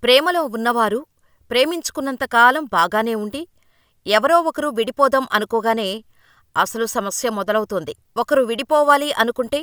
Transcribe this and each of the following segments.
ప్రేమలో ఉన్నవారు ప్రేమించుకున్నంతకాలం బాగానే ఉండి, ఎవరో ఒకరు విడిపోదాం అనుకోగానే అసలు సమస్య మొదలవుతోంది. ఒకరు విడిపోవాలి అనుకుంటే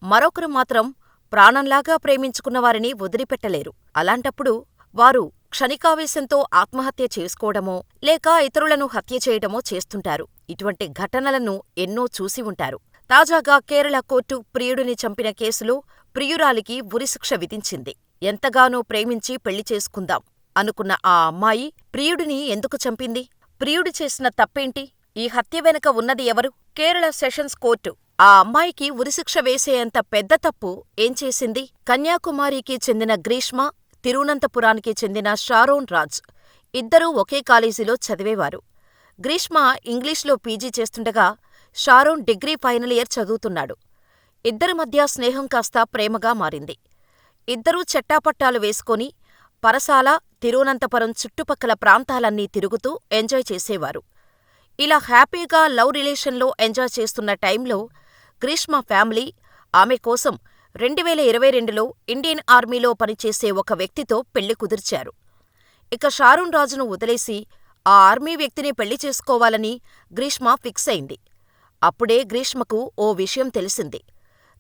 మరొకరు మాత్రం ప్రాణంలాగా ప్రేమించుకున్నవారిని వదిలిపెట్టలేరు. అలాంటప్పుడు వారు క్షణికావేశంతో ఆత్మహత్య చేసుకోవడమో, లేక ఇతరులను హత్య చేయడమో చేస్తుంటారు. ఇటువంటి ఘటనలను ఎన్నో చూసి ఉంటారు. తాజాగా కేరళ కోర్టు ప్రియుడిని చంపిన కేసులో ప్రియురాలికి ఉరిశిక్ష విధించింది. ఎంతగానో ప్రేమించి పెళ్లి చేసుకుందాం అనుకున్న ఆ అమ్మాయి ప్రియుడిని ఎందుకు చంపింది? ప్రియుడు చేసిన తప్పేంటి? ఈ హత్య వెనుక ఉన్నది ఎవరు? కేరళ సెషన్స్ కోర్టు ఆ అమ్మాయికి ఉరిశిక్ష వేసేంత పెద్ద తప్పు ఏం చేసింది? కన్యాకుమారికి చెందిన గ్రీష్మ, తిరువనంతపురానికి చెందిన షారోన్ రాజ్ ఇద్దరూ ఒకే కాలేజీలో చదివేవారు. గ్రీష్మ ఇంగ్లీష్లో పీజీ చేస్తుండగా షారోన్ డిగ్రీ ఫైనల్ ఇయర్ చదువుతున్నాడు. ఇద్దరి మధ్య స్నేహం కాస్త ప్రేమగా మారింది. ఇద్దరూ చెట్టాపట్టాలు వేసుకొని పరసాల, తిరువనంతపురం చుట్టుపక్కల ప్రాంతాలన్నీ తిరుగుతూ ఎంజాయ్ చేసేవారు. ఇలా హ్యాపీగా లవ్ రిలేషన్లో ఎంజాయ్ చేస్తున్న టైంలో గ్రీష్మ ఫ్యామిలీ ఆమె కోసం 2022లో ఇండియన్ ఆర్మీలో పనిచేసే ఒక వ్యక్తితో పెళ్లి కుదిర్చారు. ఇక షారోన్ రాజును వదిలేసి ఆ ఆర్మీ వ్యక్తిని పెళ్లి చేసుకోవాలని గ్రీష్మ ఫిక్స్ అయింది. అప్పుడే గ్రీష్మకు ఓ విషయం తెలిసింది.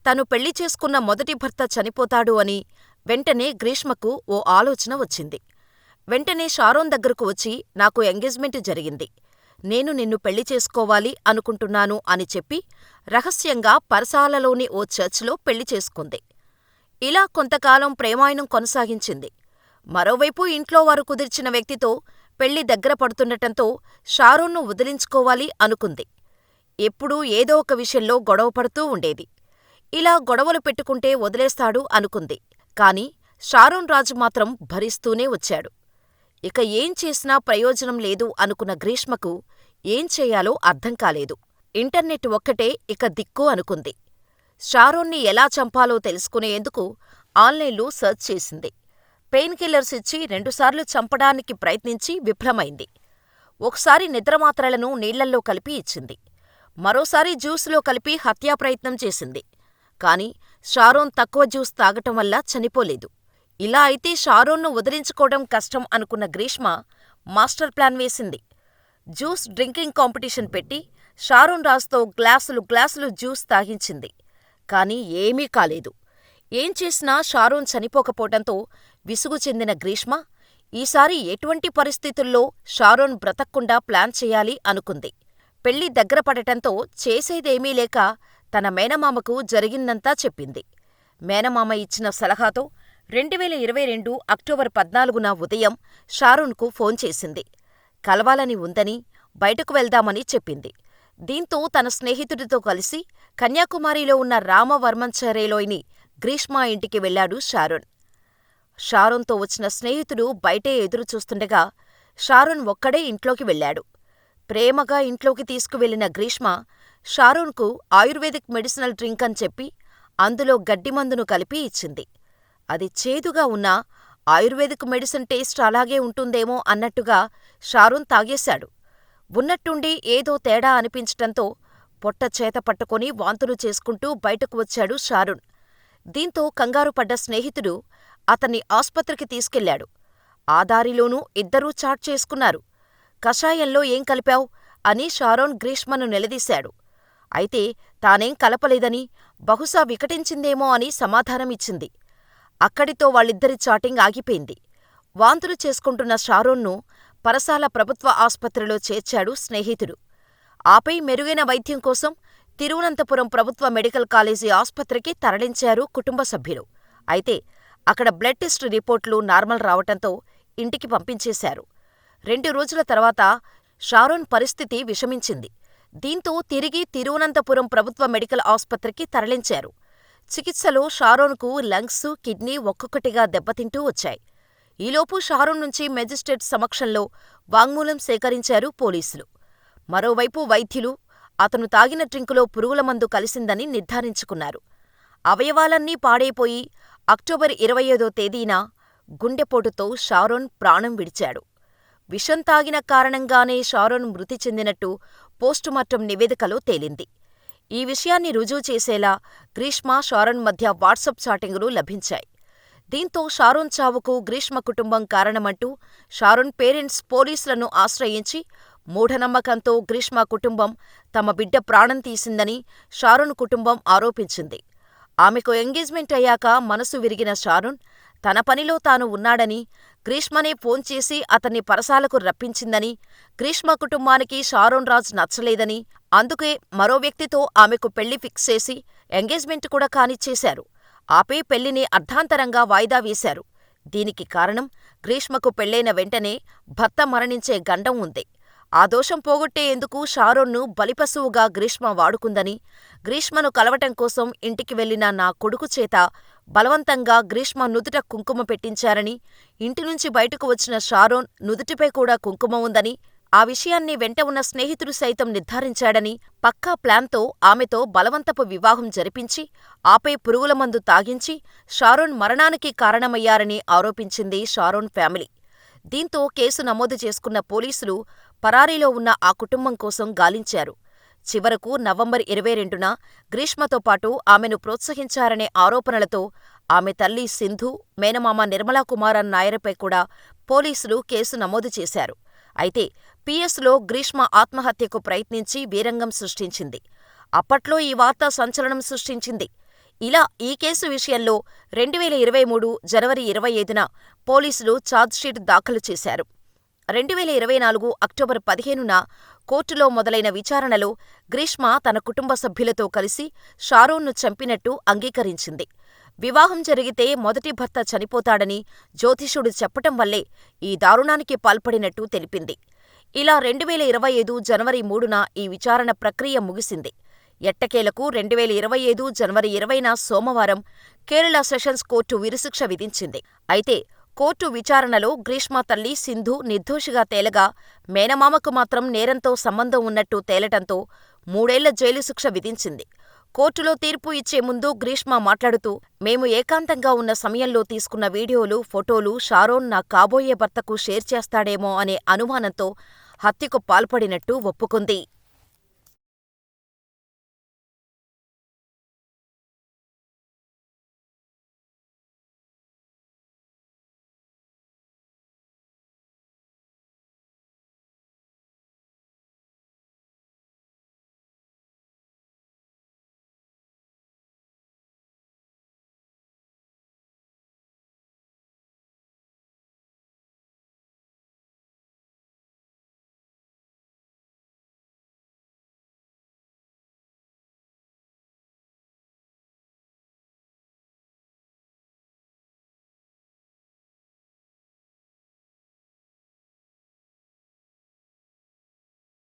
తను పెళ్లి చేసుకున్న మొదటి భర్త చనిపోతాడు అని. వెంటనే గ్రీష్మకు ఓ ఆలోచన వచ్చింది. వెంటనే షారోన్ దగ్గరకు వచ్చి, నాకు ఎంగేజ్మెంట్ జరిగింది, నేను నిన్ను పెళ్లి చేసుకోవాలి అనుకుంటున్నాను అని చెప్పి రహస్యంగా పరసాలలోని ఓ చర్చిలో పెళ్లి చేసుకుంది. ఇలా కొంతకాలం ప్రేమాయణం కొనసాగించింది. మరోవైపు ఇంట్లోవారు కుదిర్చిన వ్యక్తితో పెళ్లి దగ్గర పడుతుండటంతో షారోన్ను వదిలించుకోవాలి అనుకుంది. ఎప్పుడూ ఏదో ఒక విషయంలో గొడవపడుతూ ఉండేది. ఇలా గొడవలు పెట్టుకుంటే వదిలేస్తాడు అనుకుంది. కాని షారోన్ రాజు మాత్రం భరిస్తూనే వచ్చాడు. ఇక ఏం చేసినా ప్రయోజనం లేదు అనుకున్న గ్రీష్మకు ఏం చేయాలో అర్థం కాలేదు. ఇంటర్నెట్ ఒక్కటే ఇక దిక్కు అనుకుంది. షారోన్ని ఎలా చంపాలో తెలుసుకునేందుకు ఆన్లైన్లో సెర్చ్ చేసింది. పెయిన్ కిల్లర్స్ ఇచ్చి 2 సార్లు చంపడానికి ప్రయత్నించి విఫలమైంది. ఒకసారి నిద్రమాత్రలను నీళ్లల్లో కలిపి ఇచ్చింది. మరోసారి జ్యూసులో కలిపి హత్యాప్రయత్నం చేసింది. కాని షారోన్ తక్కువ జ్యూస్ తాగటం వల్ల చనిపోలేదు. ఇలా అయితే షారోన్ను వదిలించుకోవడం కష్టం అనుకున్న గ్రీష్మ మాస్టర్ ప్లాన్ వేసింది. జ్యూస్ డ్రింకింగ్ కాంపిటీషన్ పెట్టి షారోన్ రాజ్తో గ్లాసులు జ్యూస్ తాగించింది. కాని ఏమీ కాలేదు. ఏం చేసినా షారోన్ చనిపోకపోవటంతో విసుగు చెందిన గ్రీష్మ ఈసారి ఎటువంటి పరిస్థితుల్లో షారోన్ బ్రతక్కుండా ప్లాన్ చెయ్యాలి అనుకుంది. పెళ్లి దగ్గరపడటంతో చేసేదేమీ లేక తన మేనమామకు జరిగిందంతా చెప్పింది. మేనమామ ఇచ్చిన సలహాతో 2022 అక్టోబర్ 14న ఉదయం షారోన్కు ఫోన్ చేసింది. కలవాలని ఉందని, బయటకు వెళ్దామని చెప్పింది. దీంతో తన స్నేహితుడితో కలిసి కన్యాకుమారిలో ఉన్న రామవర్మంచరేలోని గ్రీష్మ ఇంటికి వెళ్లాడు షారోన్. షారోన్తో వచ్చిన స్నేహితుడు బయటే ఎదురుచూస్తుండగా షారోన్ ఒక్కడే ఇంట్లోకి వెళ్లాడు. ప్రేమగా ఇంట్లోకి తీసుకువెళ్లిన గ్రీష్మ షారోన్కు ఆయుర్వేదిక్ మెడిసినల్ డ్రింక్ అని చెప్పి అందులో గడ్డిమందును కలిపి ఇచ్చింది. అది చేదుగా ఉన్నా ఆయుర్వేదిక్ మెడిసిన్ టేస్ట్ అలాగే ఉంటుందేమో అన్నట్టుగా షారోన్ తాగేశాడు. ఉన్నట్టుండి ఏదో తేడా అనిపించటంతో పొట్ట చేత పట్టుకొని వాంతులు చేసుకుంటూ బయటకు వచ్చాడు షారోన్. దీంతో కంగారుపడ్డ స్నేహితుడు అతన్ని ఆస్పత్రికి తీసుకెళ్లాడు. ఆ దారిలోనూ ఇద్దరూ చాట్ చేసుకున్నారు. కషాయంలో ఏం కలిపావ్ అని షారోన్ గ్రీష్మను నిలదీశాడు. అయితే తానేం కలపలేదని, బహుశా వికటించిందేమో అని సమాధానమిచ్చింది. అక్కడితో వాళ్ళిద్దరి చాటింగ్ ఆగిపోయింది. వాంతులు చేసుకుంటున్న షారోన్ను పరసాల ప్రభుత్వ ఆస్పత్రిలో చేర్చాడు స్నేహితుడు. ఆపై మెరుగైన వైద్యం కోసం తిరువనంతపురం ప్రభుత్వ మెడికల్ కాలేజీ ఆస్పత్రికి తరలించారు కుటుంబ సభ్యులు. అయితే అక్కడ బ్లడ్ టెస్ట్ రిపోర్టులు నార్మల్ రావటంతో ఇంటికి పంపించేశారు. 2 రోజుల తర్వాత షారోన్ పరిస్థితి విషమించింది. దీంతో తిరిగి తిరువనంతపురం ప్రభుత్వ మెడికల్ ఆస్పత్రికి తరలించారు. చికిత్సలో షారోన్కు లంగ్స్, కిడ్నీ ఒక్కొక్కటిగా దెబ్బతింటూ వచ్చాయి. ఈలోపు షారోన్ నుంచి మెజిస్ట్రేట్ సమక్షంలో వాంగ్మూలం సేకరించారు పోలీసులు. మరోవైపు వైద్యులు అతను తాగిన డ్రింకులో పురుగుల మందు కలిసిందని నిర్ధారించుకున్నారు. అవయవాలన్నీ పాడైపోయి అక్టోబర్ 25వ తేదీన గుండెపోటుతో షారోన్ ప్రాణం విడిచాడు. విషం తాగిన కారణంగానే షారోన్ మృతి చెందినట్టు పోస్టుమార్టం నివేదికలో తేలింది. ఈ విషయాన్ని రుజువు చేసేలా గ్రీష్మ, షారోన్ మధ్య వాట్సప్ చాటింగులు లభించాయి. దీంతో షారోన్ చావుకు గ్రీష్మ కుటుంబం కారణమంటూ షారోన్ పేరెంట్స్ పోలీసులను ఆశ్రయించి మూఢనమ్మకంతో గ్రీష్మ కుటుంబం తమ బిడ్డ ప్రాణం తీసిందని షారోన్ కుటుంబం ఆరోపించింది. ఆమెకు ఎంగేజ్మెంట్ అయ్యాక మనసు విరిగిన షారోన్ తన పనిలో తాను ఉన్నాడని, గ్రీష్మనే ఫోన్ చేసి అతన్ని పరసాలకు రప్పించిందని, గ్రీష్మ కుటుంబానికి షారోన్ రాజ్ నచ్చలేదని, అందుకే మరో వ్యక్తితో ఆమెకు పెళ్లి ఫిక్స్ చేసి ఎంగేజ్మెంట్ కూడా కానిచ్చేశారు. ఆపై పెళ్లిని అర్ధాంతరంగా వాయిదా వేశారు. దీనికి కారణం గ్రీష్మకు పెళ్లైన వెంటనే భర్త మరణించే గండం ఉంది. ఆ దోషం పోగొట్టేందుకు షారోన్ను బలిపశువుగా గ్రీష్మ వాడుకుందని, గ్రీష్మను కలవటం కోసం ఇంటికి వెళ్లిన నా కొడుకు చేత బలవంతంగా గ్రీష్మ నుదుట కుంకుమ పెట్టించారని, ఇంటినుంచి బయటకు వచ్చిన షారోన్ నుదుటిపై కూడా కుంకుమ ఉందని, ఆ విషయాన్ని వెంట ఉన్న స్నేహితుడు సైతం నిర్ధారించాడని, పక్కా ప్లాన్తో ఆమెతో బలవంతపు వివాహం జరిపించి, ఆపై పురుగుల మందు తాగించి షారోన్ మరణానికి కారణమయ్యారని ఆరోపించింది షారోన్ ఫ్యామిలీ. దీంతో కేసు నమోదు చేసుకున్న పోలీసులు పరారీలో ఉన్న ఆ కుటుంబం కోసం గాలించారు. చివరకు నవంబర్ 22న గ్రీష్మతో పాటు ఆమెను ప్రోత్సహించారనే ఆరోపణలతో ఆమె తల్లి సింధు, మేనమామ నిర్మలాకుమారన్ నాయర్పై కూడా పోలీసులు కేసు నమోదు చేశారు. అయితే పిఎస్లో గ్రీష్మ ఆత్మహత్యకు ప్రయత్నించి వీరంగం సృష్టించింది. అప్పట్లో ఈ వార్త సంచలనం సృష్టించింది. ఇలా ఈ కేసు విషయంలో 2023 జనవరి 25న పోలీసులు ఛార్జ్షీట్ దాఖలు చేశారు. 2024 అక్టోబర్ 15న కోర్టులో మొదలైన విచారణలో గ్రీష్మ తన కుటుంబ సభ్యులతో కలిసి షారోన్ను చంపినట్టు అంగీకరించింది. వివాహం జరిగితే మొదటి భర్త చనిపోతాడని జ్యోతిష్యుడు చెప్పటం వల్లే ఈ దారుణానికి పాల్పడినట్టు తెలిపింది. ఇలా 2025 జనవరి 3న ఈ విచారణ ప్రక్రియ ముగిసింది. ఎట్టకేలకు 2025 జనవరి 20న సోమవారం కేరళ సెషన్స్ కోర్టు ఉరిశిక్ష విధించింది. అయితే కోర్టు విచారణలో గ్రీష్మ తల్లి సింధు నిర్దోషిగా తేలగా, మేనమామకు మాత్రం నేరంతో సంబంధం ఉన్నట్టు తేలటంతో 3 ఏళ్ల జైలు శిక్ష విధించింది. కోర్టులో తీర్పు ఇచ్చే ముందు గ్రీష్మ మాట్లాడుతూ, మేము ఏకాంతంగా ఉన్న సమయంలో తీసుకున్న వీడియోలు, ఫోటోలు షారోన్ నా కాబోయే భర్తకు షేర్ చేస్తాడేమో అనే అనుమానంతో హత్యకు పాల్పడినట్టు ఒప్పుకుంది.